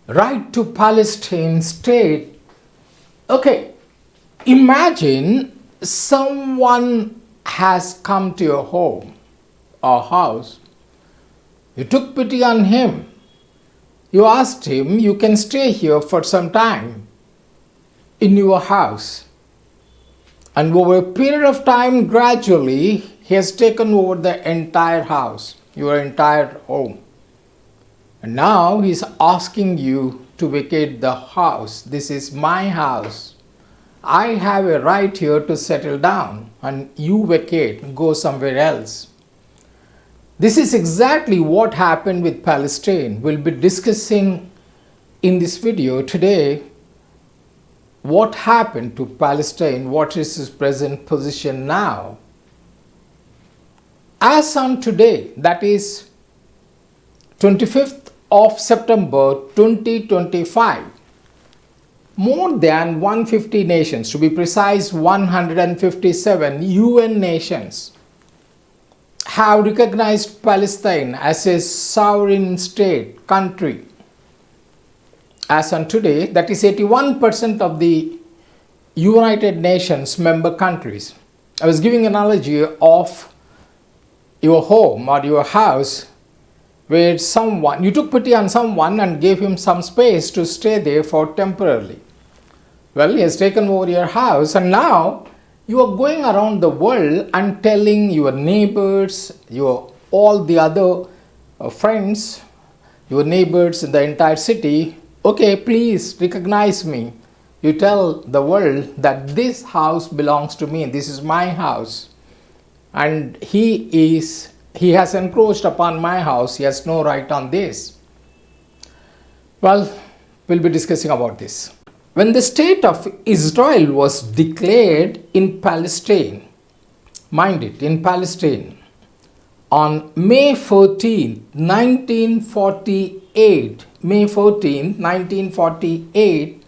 right to Palestine state. Okay, imagine someone has come to your home or house. You took pity on him. You asked him, you can stay here for some time in your house. And over a period of time, gradually, he has taken over the entire house, your entire home. And now he's asking you to vacate the house. This is my house. I have a right here to settle down, and you vacate, go somewhere else. This is exactly what happened with Palestine. We'll be discussing in this video today what happened to Palestine, what is its present position now. As on today, that is 25th of September 2025, more than 150 nations, to be precise 157 UN nations, have recognized Palestine as a sovereign state country. As on today, that is 81% of the United Nations member countries. I was giving an analogy of your home or your house where you took pity on someone and gave him some space to stay there for temporarily. Well, he has taken over your house, and now you are going around the world and telling your neighbors, all the other friends, your neighbors in the entire city, okay, please recognize me. You tell the world that this house belongs to me, this is my house, and he has encroached upon my house, he has no right on this. Well, we'll be discussing about this. When the state of Israel was declared in Palestine, mind it, in Palestine, on May 14, 1948, May 14, 1948,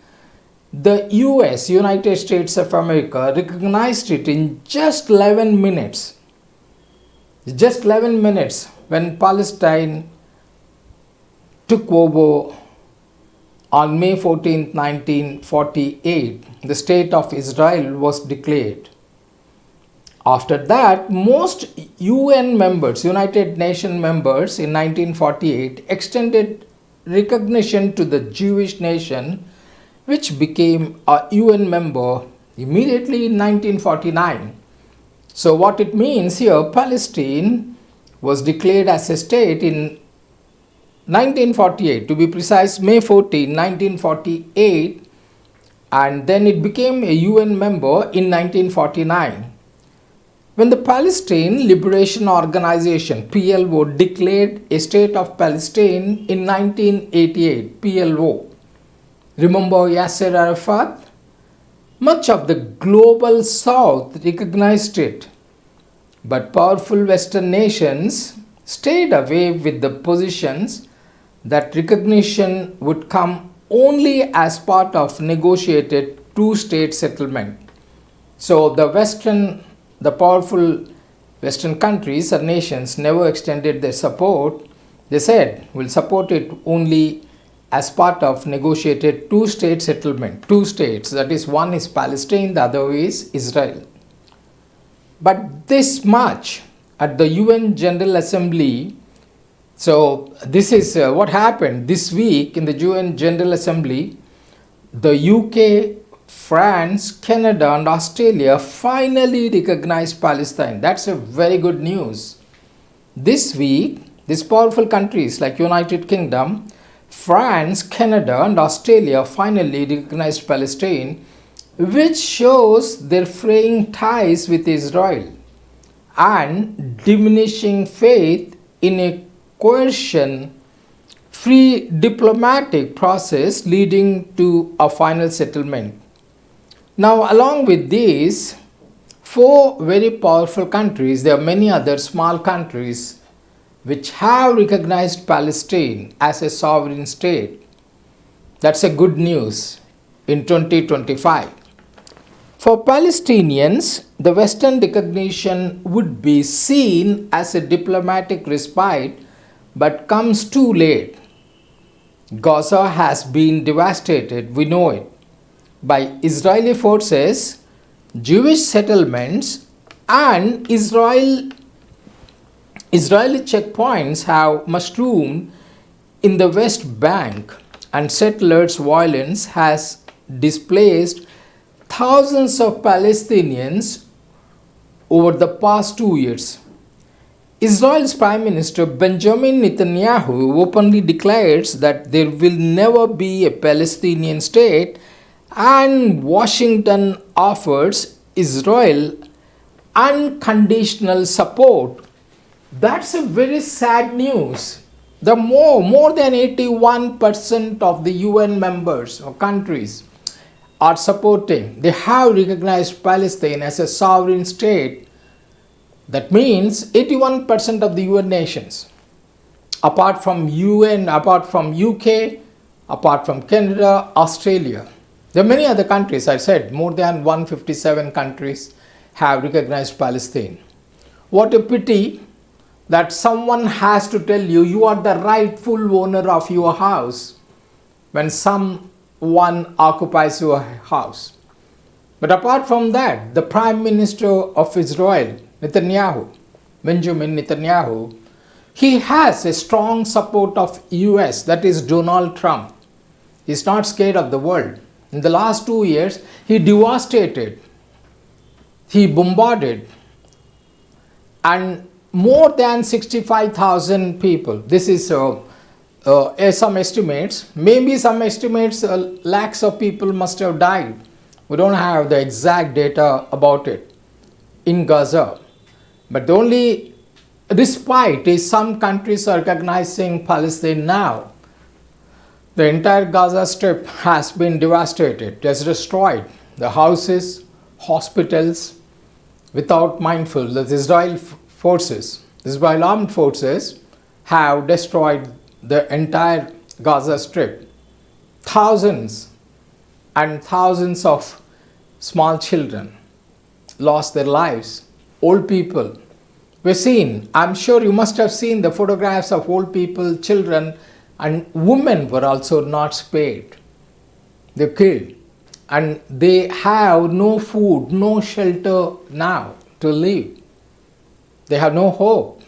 the US, United States of America, recognized it in just 11 minutes. Just 11 minutes when Palestine took over on May 14, 1948, the state of Israel was declared. After that, most UN members, United Nations members in 1948 extended recognition to the Jewish nation, which became a UN member immediately in 1949. So what it means here, Palestine was declared as a state in 1948, to be precise, May 14, 1948, and then it became a UN member in 1949. When the Palestine Liberation Organization, PLO, declared a state of Palestine in 1988, PLO, remember Yasser Arafat? Much of the global south recognized it, but powerful Western nations stayed away with the positions that recognition would come only as part of negotiated two-state settlement. So the powerful Western countries or nations never extended their support. They said, we'll support it only as part of negotiated two-state settlement. Two states, that is, one is Palestine, the other is Israel. But this much at the UN General Assembly. So this is what happened this week in the UN General Assembly. The UK, France, Canada and Australia finally recognized Palestine. That's a very good news. This week, these powerful countries like United Kingdom, France, Canada and Australia finally recognized Palestine, which shows their fraying ties with Israel and diminishing faith in a coercion-free diplomatic process leading to a final settlement. Now, along with these four very powerful countries, there are many other small countries which have recognized Palestine as a sovereign state. That's a good news in 2025. For Palestinians, the Western recognition would be seen as a diplomatic respite, but comes too late. Gaza has been devastated, we know it, by Israeli forces, Jewish settlements, and Israeli checkpoints have mushroomed in the West Bank, and settlers' violence has displaced thousands of Palestinians over the past 2 years. Israel's Prime Minister Benjamin Netanyahu openly declares that there will never be a Palestinian state, and Washington offers Israel unconditional support. That's a very sad news. The more than 81% of the UN members or countries are supporting. They have recognized Palestine as a sovereign state. That means 81% of the UN nations, apart from UN, apart from UK, apart from Canada, Australia. There are many other countries, I said, more than 157 countries have recognized Palestine. What a pity that someone has to tell you you are the rightful owner of your house when someone occupies your house. But apart from that, the Prime Minister of Israel, Benjamin Netanyahu, he has a strong support of US, that is Donald Trump. He's not scared of the world. In the last 2 years, he devastated, he bombarded, and more than 65,000 people. This is some estimates. Maybe some estimates, lakhs of people must have died. We don't have the exact data about it in Gaza. But the only respite is some countries are recognizing Palestine now. The entire Gaza Strip has been devastated, it has destroyed the houses, hospitals, without mindful. The Israel armed forces have destroyed the entire Gaza Strip. Thousands and thousands of small children lost their lives. Old people were seen. I'm sure you must have seen the photographs of old people, children, and women were also not spared. They're killed. And they have no food, no shelter now to live. They have no hope.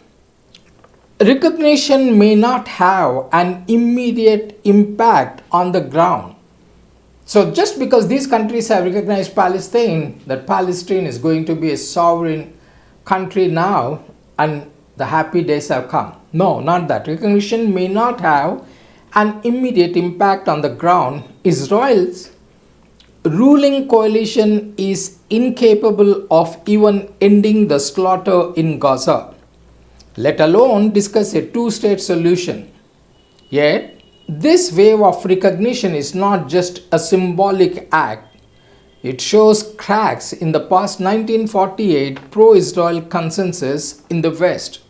Recognition may not have an immediate impact on the ground. So just because these countries have recognized Palestine, that Palestine is going to be a sovereign country now and the happy days have come. No, not that. Recognition may not have an immediate impact on the ground. Israel's ruling coalition is incapable of even ending the slaughter in Gaza, let alone discuss a two-state solution. Yet, this wave of recognition is not just a symbolic act. It shows cracks in the past 1948 pro-Israel consensus in the West.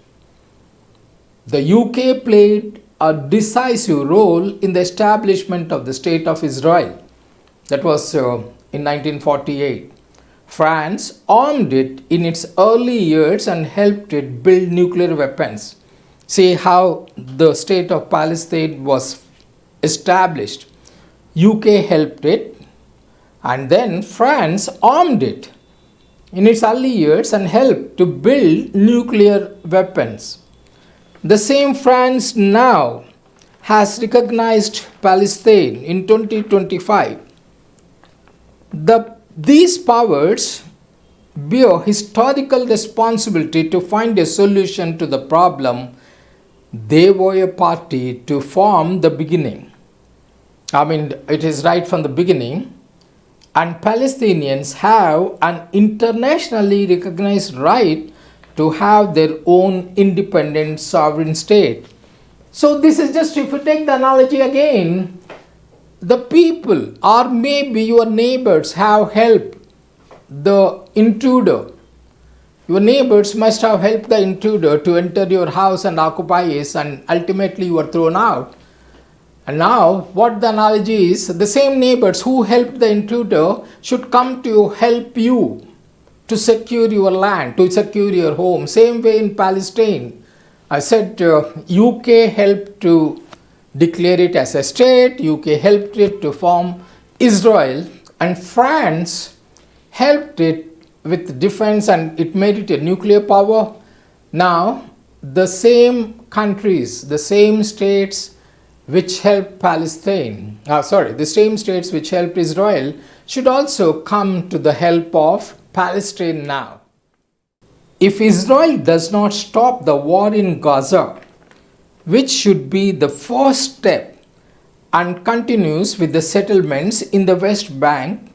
The UK played a decisive role in the establishment of the State of Israel. That was in 1948. France armed it in its early years and helped it build nuclear weapons. See how the State of Palestine was established. UK helped it, and then France armed it in its early years and helped to build nuclear weapons. The same France now has recognized Palestine in 2025. These powers bear historical responsibility to find a solution to the problem they were a party to from the beginning. I mean, it is right from the beginning. And Palestinians have an internationally recognized right to have their own independent sovereign state. So this is just, if you take the analogy again, the people or maybe your neighbors have helped the intruder. Your neighbors must have helped the intruder to enter your house and occupy it, and ultimately you are thrown out. And now what the analogy is, the same neighbors who helped the intruder should come to help you to secure your land, to secure your home. Same way in Palestine. I said UK helped to declare it as a state. UK helped it to form Israel, and France helped it with defense, and it made it a nuclear power. Now, the same countries, the same states which helped the same states which helped Israel should also come to the help of Palestine now. If Israel does not stop the war in Gaza, which should be the first step, and continues with the settlements in the West Bank,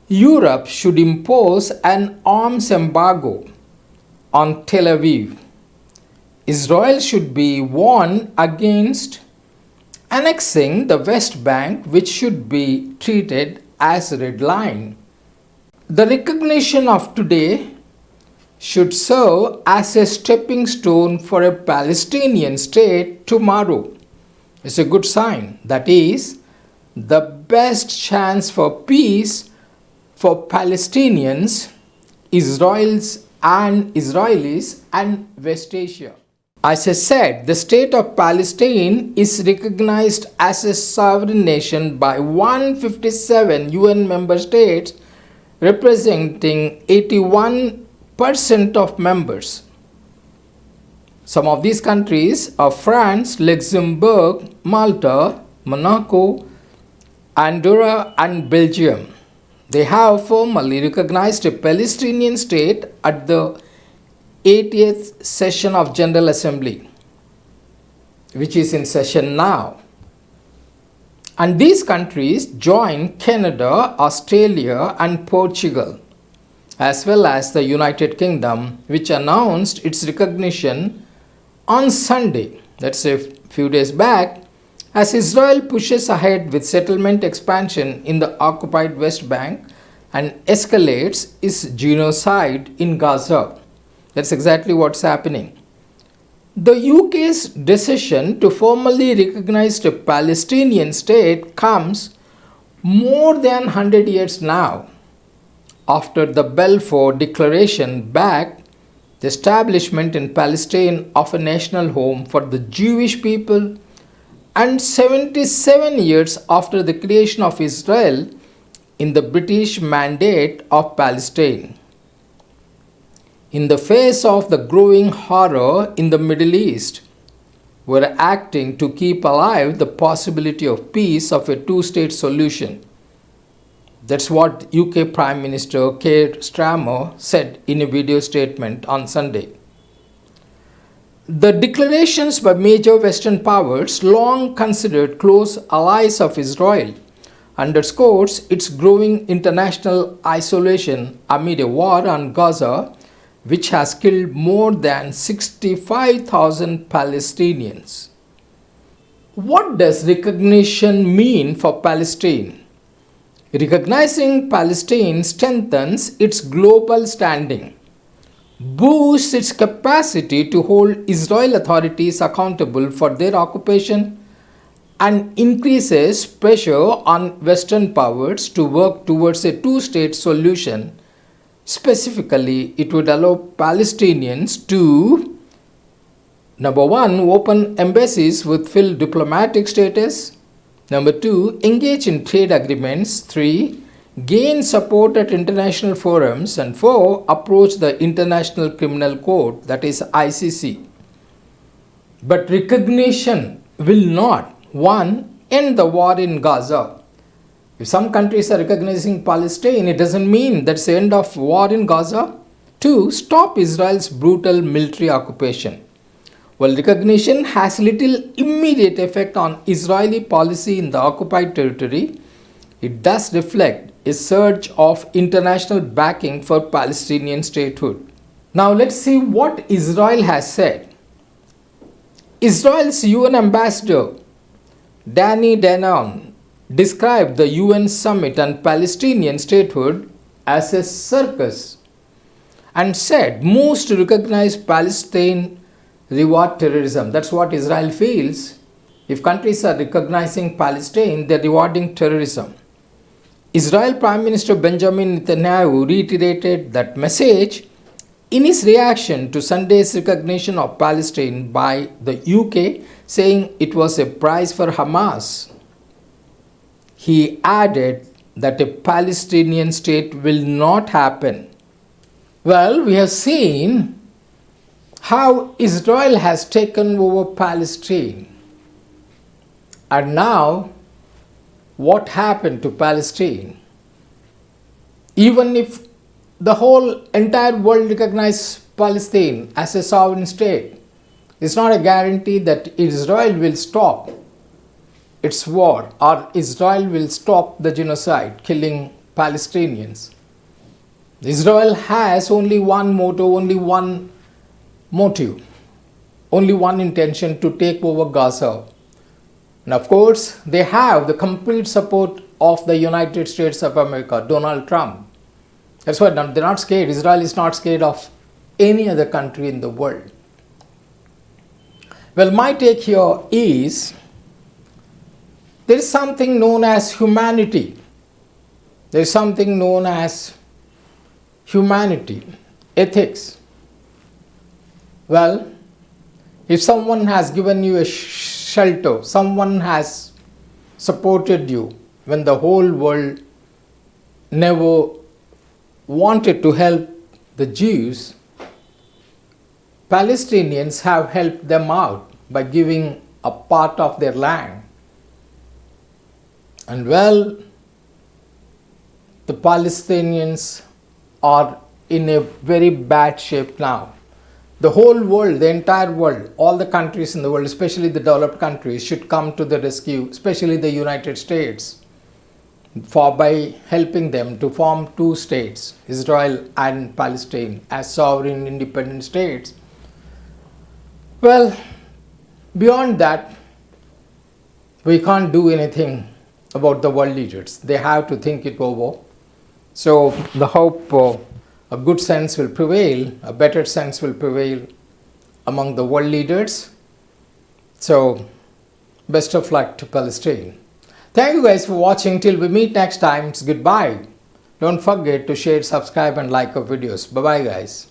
Europe should impose an arms embargo on Tel Aviv. Israel should be warned against annexing the West Bank, which should be treated as a red line. The recognition of today should serve as a stepping stone for a Palestinian state tomorrow. It's a good sign. That is the best chance for peace for Palestinians, Israelis and West Asia. As I said, the State of Palestine is recognized as a sovereign nation by 157 UN member states, representing 81% of members. Some of these countries are France, Luxembourg, Malta, Monaco, Andorra, and Belgium. They have formally recognized a Palestinian state at the 80th session of General Assembly, which is in session now. And these countries join Canada, Australia, and Portugal, as well as the United Kingdom, which announced its recognition on Sunday, that's a few days back, as Israel pushes ahead with settlement expansion in the occupied West Bank and escalates its genocide in Gaza. That's exactly what's happening. The UK's decision to formally recognize a Palestinian state comes more than 100 years now after the Balfour Declaration backed the establishment in Palestine of a national home for the Jewish people, and 77 years after the creation of Israel in the British Mandate of Palestine. In the face of the growing horror in the Middle East, we're acting to keep alive the possibility of peace of a two-state solution. That's what UK Prime Minister Keir Starmer said in a video statement on Sunday. The declarations by major Western powers, long considered close allies of Israel, underscores its growing international isolation amid a war on Gaza, which has killed more than 65,000 Palestinians. What does recognition mean for Palestine? Recognizing Palestine strengthens its global standing, boosts its capacity to hold Israeli authorities accountable for their occupation, and increases pressure on Western powers to work towards a two-state solution. Specifically, it would allow Palestinians to, number one, open embassies with full diplomatic status. Number two, engage in trade agreements. 3, gain support at international forums. And 4, approach the International Criminal Court, that is ICC. But recognition will not, 1, end the war in Gaza. If some countries are recognizing Palestine, it doesn't mean that's the end of war in Gaza. 2, stop Israel's brutal military occupation. While recognition has little immediate effect on Israeli policy in the occupied territory, it does reflect a surge of international backing for Palestinian statehood. Now let's see what Israel has said. Israel's UN ambassador, Danny Danon, described the UN summit on Palestinian statehood as a circus and said moves to recognize Palestine reward terrorism. That's what Israel feels. If countries are recognizing Palestine, they're rewarding terrorism. Israel Prime Minister Benjamin Netanyahu reiterated that message In his reaction to Sunday's recognition of Palestine by the UK, saying it was a prize for Hamas, he added that a Palestinian state will not happen. Well, we have seen how Israel has taken over Palestine. And now, what happened to Palestine? Even if the whole entire world recognizes Palestine as a sovereign state, it's not a guarantee that Israel will stop its war or Israel will stop the genocide, killing Palestinians. Israel has only one motto, only one motive, only one intention: to take over Gaza. And of course, they have the complete support of the United States of America, Donald Trump. That's why they're not scared. Israel is not scared of any other country in the world. Well, my take here is there is something known as humanity. There is something known as humanity, ethics. Well, if someone has given you a shelter, someone has supported you when the whole world never wanted to help the Jews, Palestinians have helped them out by giving a part of their land. And well, the Palestinians are in a very bad shape now. The whole world, the entire world, all the countries in the world, especially the developed countries, should come to the rescue, especially the United States, by helping them to form two states, Israel and Palestine, as sovereign independent states. Well, beyond that, we can't do anything about the world leaders. They have to think it over. So the hope a good sense will prevail, a better sense will prevail among the world leaders. So best of luck to Palestine. Thank you guys for watching. Till we meet next time, it's goodbye. Don't forget to share, subscribe and like our videos. Bye bye guys.